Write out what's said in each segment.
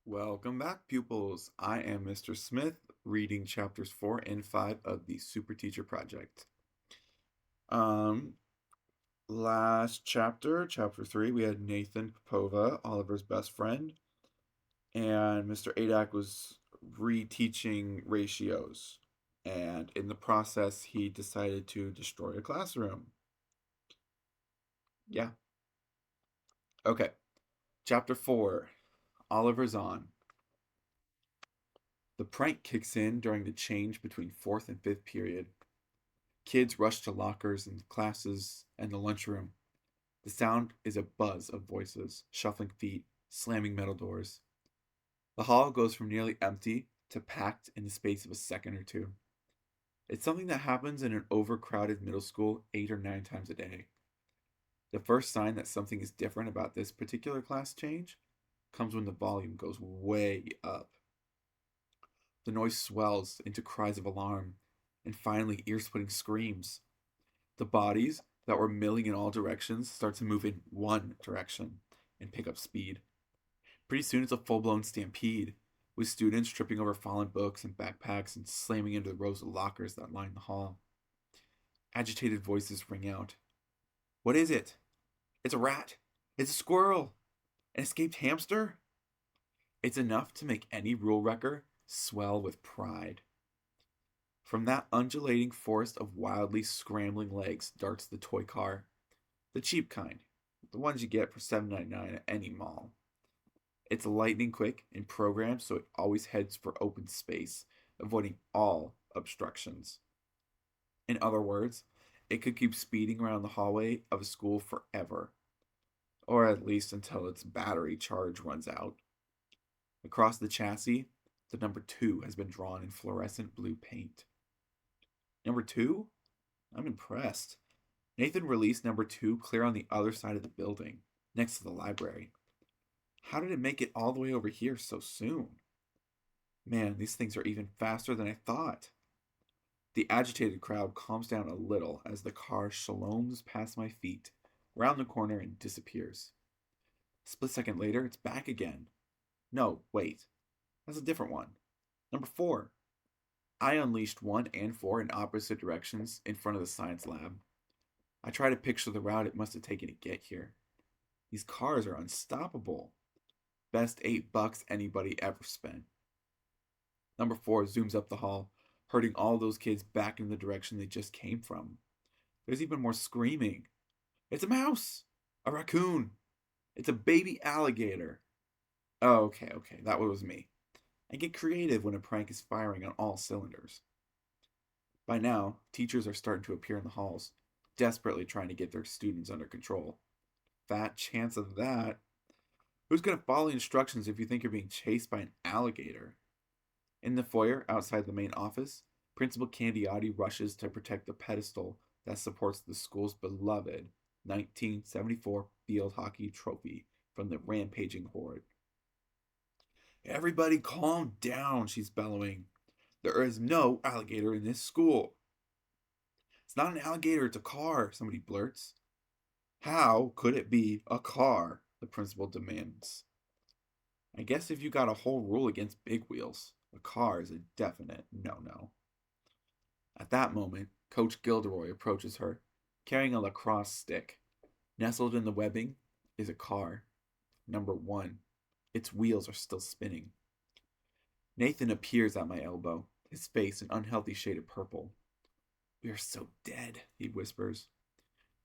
Welcome back, pupils. I am Mr. Smith, reading chapters 4 and 5 of the Superteacher Project. Um, Last chapter, chapter 3, we had Nathan Popova, Oliver's best friend, and Mr. Adak was reteaching ratios. And in the process, he decided to destroy a classroom. Yeah. Okay. Chapter 4, Oliver's on. The prank kicks in during the change between fourth and fifth period. Kids rush to lockers and classes and the lunchroom. The sound is a buzz of voices, shuffling feet, slamming metal doors. The hall goes from nearly empty to packed in the space of a second or two. It's something that happens in an overcrowded middle school 8 or 9 times a day. The first sign that something is different about this particular class change comes when the volume goes way up. The noise swells into cries of alarm and finally ear splitting screams. The bodies that were milling in all directions start to move in one direction and pick up speed. Pretty soon it's a full blown stampede, with students tripping over fallen books and backpacks and slamming into the rows of lockers that line the hall. Agitated voices ring out. What is it? It's a rat! It's a squirrel! An escaped hamster? It's enough to make any rule wrecker swell with pride. From that undulating forest of wildly scrambling legs darts the toy car. The cheap kind. The ones you get for $7.99 at any mall. It's lightning quick and programmed so it always heads for open space, avoiding all obstructions. In other words, it could keep speeding around the hallway of a school forever, or at least until its battery charge runs out. Across the chassis, the number 2 has been drawn in fluorescent blue paint. Number 2? I'm impressed. Nathan released number 2 clear on the other side of the building, next to the library. How did it make it all the way over here so soon? Man, these things are even faster than I thought. The agitated crowd calms down a little as the car shaloms past my feet, round the corner, and disappears. A split second later, it's back again. No, wait. That's a different one. Number 4. I unleashed 1 and 4 in opposite directions in front of the science lab. I try to picture the route it must have taken to get here. These cars are unstoppable. Best $8 anybody ever spent. Number 4 zooms up the hall, herding all those kids back in the direction they just came from. There's even more screaming. It's a mouse! A raccoon! It's a baby alligator! Oh, okay, that was me. I get creative when a prank is firing on all cylinders. By now, teachers are starting to appear in the halls, desperately trying to get their students under control. Fat chance of that. Who's going to follow instructions if you think you're being chased by an alligator? In the foyer outside the main office, Principal Candiotti rushes to protect the pedestal that supports the school's beloved 1974 field hockey trophy from the rampaging horde. Everybody calm down, she's bellowing. There is no alligator in this school. It's not an alligator, it's a car, somebody blurts. How could it be a car? The principal demands. I guess if you got a whole rule against big wheels, a car is a definite no-no. At that moment, Coach Gilderoy approaches her, carrying a lacrosse stick. Nestled in the webbing is a car. Number 1. Its wheels are still spinning. Nathan appears at my elbow, his face an unhealthy shade of purple. We are so dead, he whispers.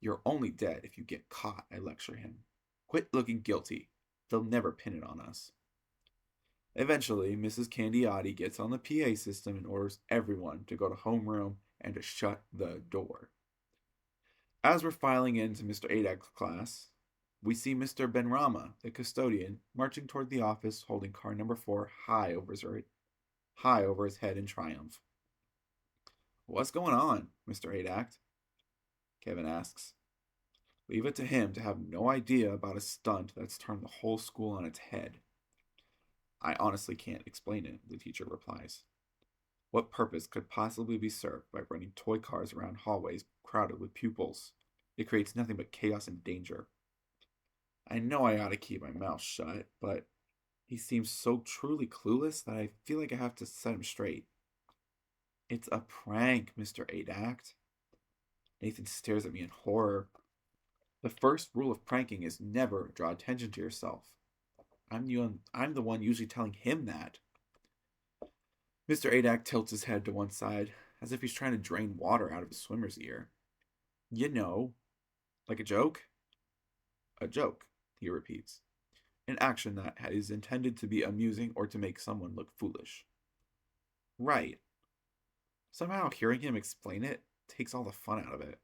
You're only dead if you get caught, I lecture him. Quit looking guilty. They'll never pin it on us. Eventually, Mrs. Candiotti gets on the PA system and orders everyone to go to homeroom and to shut the door. As we're filing into Mr. Adak's class, we see Mr. Benrama, the custodian, marching toward the office holding car number 4 high over his head in triumph. What's going on, Mr. Adak? Kevin asks. Leave it to him to have no idea about a stunt that's turned the whole school on its head. I honestly can't explain it, the teacher replies. What purpose could possibly be served by running toy cars around hallways crowded with pupils? It creates nothing but chaos and danger. I know I ought to keep my mouth shut, but He seems so truly clueless that I feel like I have to set him straight. It's a prank, Mr. Adak. Nathan stares at me in horror. The first rule of pranking is never draw attention to yourself. I'm the one usually telling him that. Mr. Adak tilts his head to one side, as if he's trying to drain water out of his swimmer's ear. You know, like a joke? A joke, he repeats. An action that is intended to be amusing or to make someone look foolish. Right. Somehow hearing him explain it takes all the fun out of it.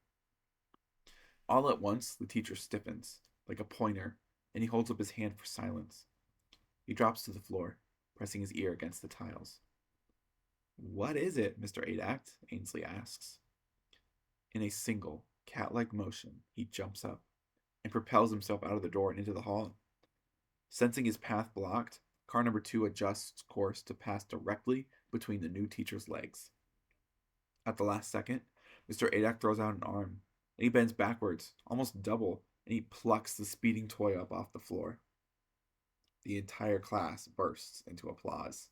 All at once, the teacher stiffens, like a pointer, and he holds up his hand for silence. He drops to the floor, pressing his ear against the tiles. What is it, Mr. Adak? Ainsley asks. In a single, cat-like motion, he jumps up and propels himself out of the door and into the hall. Sensing his path blocked, car number 2 adjusts course to pass directly between the new teacher's legs. At the last second, Mr. Adak throws out an arm, and he bends backwards, almost double, and he plucks the speeding toy up off the floor. The entire class bursts into applause.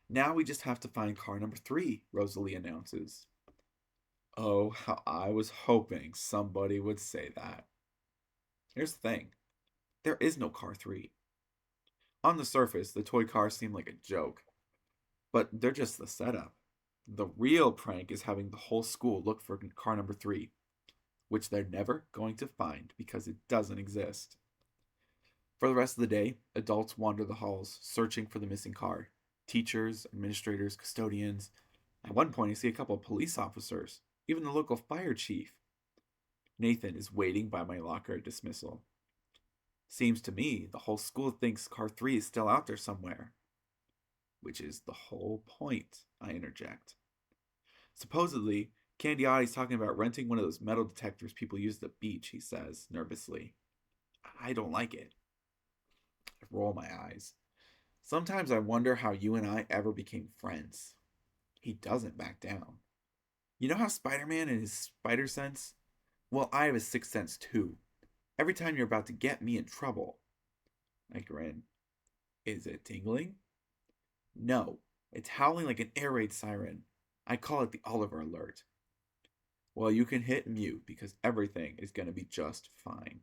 Now we just have to find car number 3, Rosalie announces. Oh, how I was hoping somebody would say that. Here's the thing. There is no car 3. On the surface, the toy cars seem like a joke, but they're just the setup. The real prank is having the whole school look for car number 3, which they're never going to find because it doesn't exist. For the rest of the day, adults wander the halls searching for the missing car. Teachers, administrators, custodians. At one point, I see a couple of police officers, even the local fire chief. Nathan is waiting by my locker at dismissal. Seems to me the whole school thinks car 3 is still out there somewhere. Which is the whole point, I interject. Supposedly, Candioti's talking about renting one of those metal detectors people use at the beach, he says, nervously. I don't like it. I roll my eyes. Sometimes I wonder how you and I ever became friends. He doesn't back down. You know how Spider-Man and his spider sense? Well, I have a sixth sense too. Every time you're about to get me in trouble. I grin. Is it tingling? No, it's howling like an air raid siren. I call it the Oliver Alert. Well, you can hit mute because everything is going to be just fine.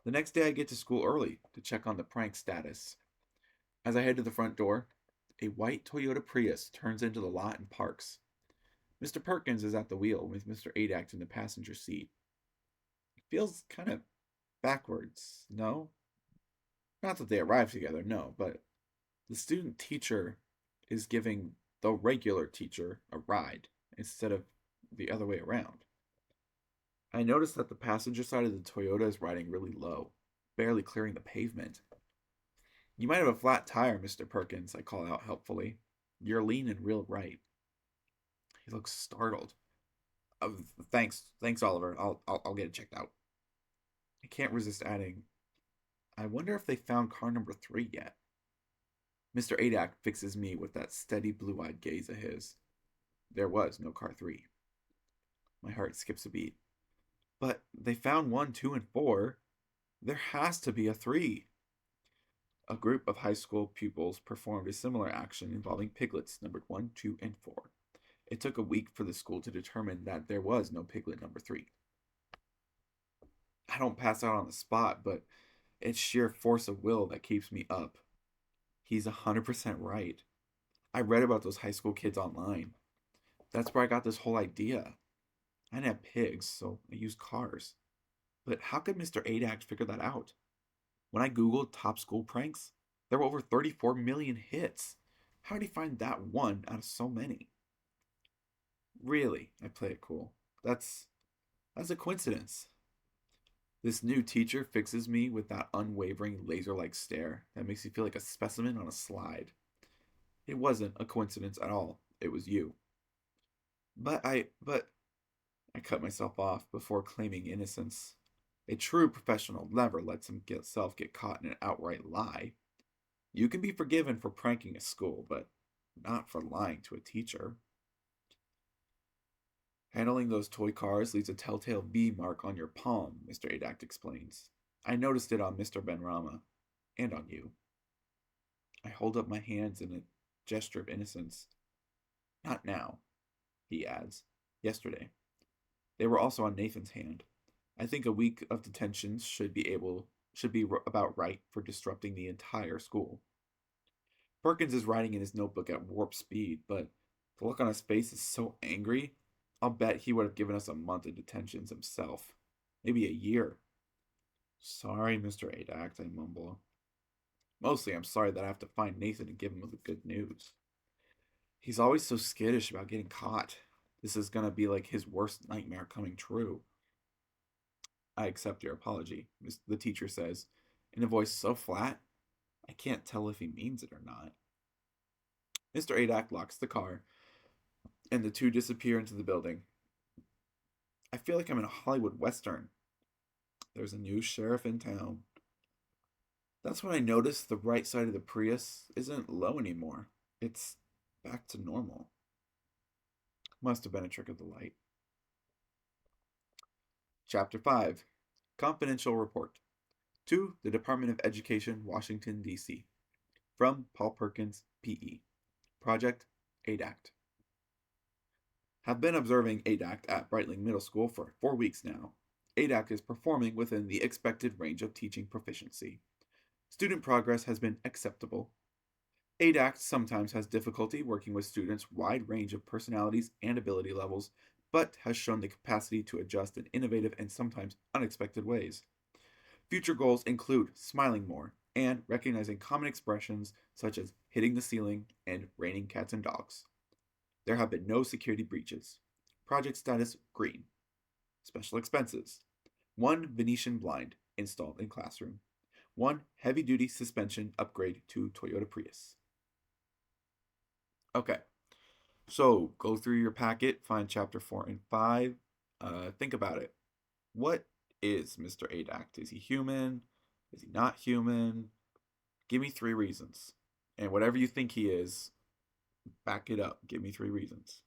The next day I get to school early to check on the prank status. As I head to the front door, a white Toyota Prius turns into the lot and parks. Mr. Perkins is at the wheel with Mr. Adak in the passenger seat. It feels kind of backwards, no? Not that they arrived together, no, but the student teacher is giving the regular teacher a ride instead of the other way around. I notice that the passenger side of the Toyota is riding really low, barely clearing the pavement. You might have a flat tire, Mr. Perkins, I call out helpfully. You're leaning real right. He looks startled. Thanks, Oliver. I'll get it checked out. I can't resist adding, I wonder if they found car number 3 yet. Mr. Adak fixes me with that steady blue-eyed gaze of his. There was no car 3. My heart skips a beat. But they found 1, 2, and 4. There has to be a 3. A group of high school pupils performed a similar action involving piglets numbered 1, 2, and 4. It took a week for the school to determine that there was no piglet number 3. I don't pass out on the spot, but it's sheer force of will that keeps me up. He's 100% right. I read about those high school kids online. That's where I got this whole idea. I didn't have pigs, so I used cars. But how could Mr. Adak figure that out? When I googled top school pranks, there were over 34 million hits. How did he find that one out of so many? Really, I play it cool. That's a coincidence. This new teacher fixes me with that unwavering laser-like stare that makes you feel like a specimen on a slide. It wasn't a coincidence at all. It was you. But I cut myself off before claiming innocence. A true professional never lets himself get caught in an outright lie. You can be forgiven for pranking a school, but not for lying to a teacher. Handling those toy cars leaves a telltale V mark on your palm, Mr. Adak explains. I noticed it on Mr. Benrama, and on you. I hold up my hands in a gesture of innocence. Not now, he adds. Yesterday. They were also on Nathan's hand. I think a week of detentions should be about right for disrupting the entire school. Perkins is writing in his notebook at warp speed, but the look on his face is so angry. I'll bet he would have given us a month of detentions himself. Maybe a year. Sorry, Mr. Adak, I mumble. Mostly, I'm sorry that I have to find Nathan and give him the good news. He's always so skittish about getting caught. This is gonna be like his worst nightmare coming true. I accept your apology, the teacher says, in a voice so flat I can't tell if he means it or not. Mr. Adak locks the car, and the two disappear into the building. I feel like I'm in a Hollywood Western. There's a new sheriff in town. That's when I notice the right side of the Prius isn't low anymore. It's back to normal. Must have been a trick of the light. Chapter 5 Confidential Report to the Department of Education, Washington, D.C. From Paul Perkins, P.E. Project Adact. Have been observing Adact at Brightling Middle School for 4 weeks now. Adact is performing within the expected range of teaching proficiency. Student progress has been acceptable. Adact sometimes has difficulty working with students' wide range of personalities and ability levels, but has shown the capacity to adjust in innovative and sometimes unexpected ways. Future goals include smiling more and recognizing common expressions such as hitting the ceiling and raining cats and dogs. There have been no security breaches. Project status green. Special expenses. One Venetian blind installed in classroom. One heavy duty suspension upgrade to Toyota Prius. Okay, so go through your packet, find chapter 4 and 5. Think about it. What is Mr. Adact? Is he human? Is he not human? Give me 3 reasons. And whatever you think he is, back it up. Give me 3 reasons.